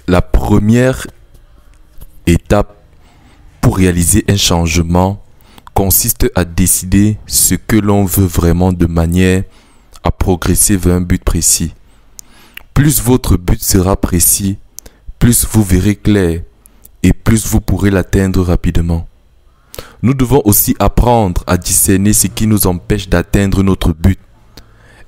La première étape pour réaliser un changement consiste à décider ce que l'on veut vraiment de manière à progresser vers un but précis. Plus votre but sera précis, plus vous verrez clair et plus vous pourrez l'atteindre rapidement. Nous devons aussi apprendre à discerner ce qui nous empêche d'atteindre notre but.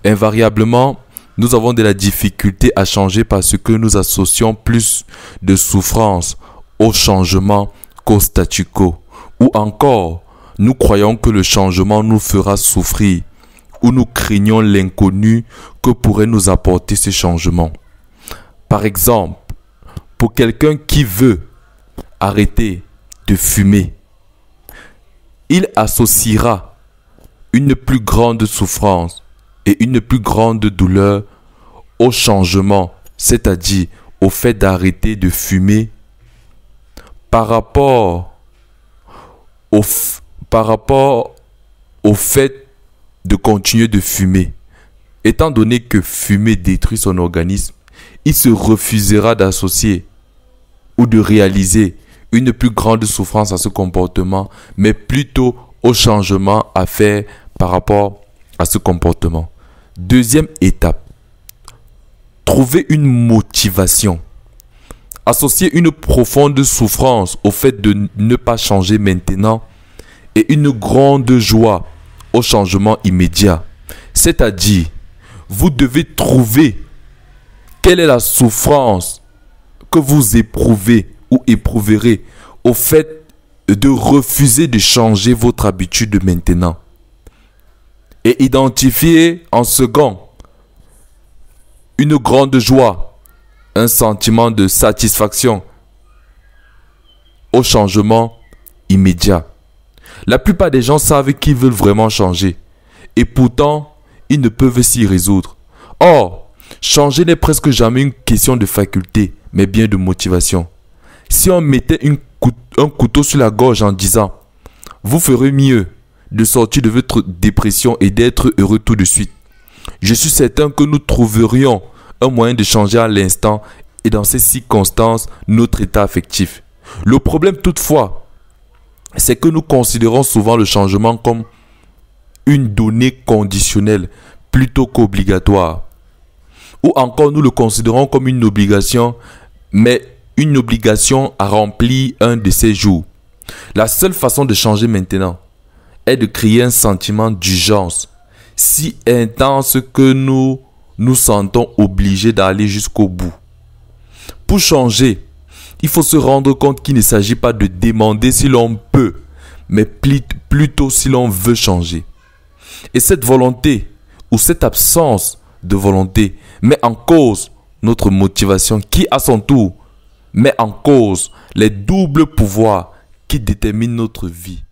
Invariablement, nous avons de la difficulté à changer parce que nous associons plus de souffrance au changement qu'au statu quo. Ou encore, nous croyons que le changement nous fera souffrir ou nous craignons l'inconnu que pourrait nous apporter ce changement. Par exemple, pour quelqu'un qui veut arrêter de fumer, il associera une plus grande souffrance et une plus grande douleur au changement, c'est-à-dire au fait d'arrêter de fumer par rapport au fait de continuer de fumer. Étant donné que fumer détruit son organisme, il se refusera d'associer ou de réaliser une plus grande souffrance à ce comportement, mais plutôt au changement à faire par rapport à ce comportement. Deuxième étape, trouver une motivation. Associer une profonde souffrance au fait de ne pas changer maintenant et une grande joie au changement immédiat. C'est-à-dire, vous devez trouver quelle est la souffrance que vous éprouvez ou éprouverez au fait de refuser de changer votre habitude maintenant. Et identifier en second une grande joie, un sentiment de satisfaction au changement immédiat. La plupart des gens savent qu'ils veulent vraiment changer et pourtant ils ne peuvent s'y résoudre. Or, changer n'est presque jamais une question de faculté, mais bien de motivation. Si on mettait un couteau sur la gorge en disant « Vous ferez mieux de sortir de votre dépression et d'être heureux tout de suite », je suis certain que nous trouverions un moyen de changer à l'instant et dans ces circonstances notre état affectif. Le problème toutefois, c'est que nous considérons souvent le changement comme une donnée conditionnelle plutôt qu'obligatoire. Ou encore nous le considérons comme une obligation, mais une obligation à remplir un de ces jours. La seule façon de changer maintenant est de créer un sentiment d'urgence si intense que nous nous sentons obligés d'aller jusqu'au bout. Pour changer, il faut se rendre compte qu'il ne s'agit pas de demander si l'on peut, mais plutôt si l'on veut changer. Et cette volonté ou cette absence de volonté met en cause notre motivation qui, à son tour, met en cause les doubles pouvoirs qui déterminent notre vie.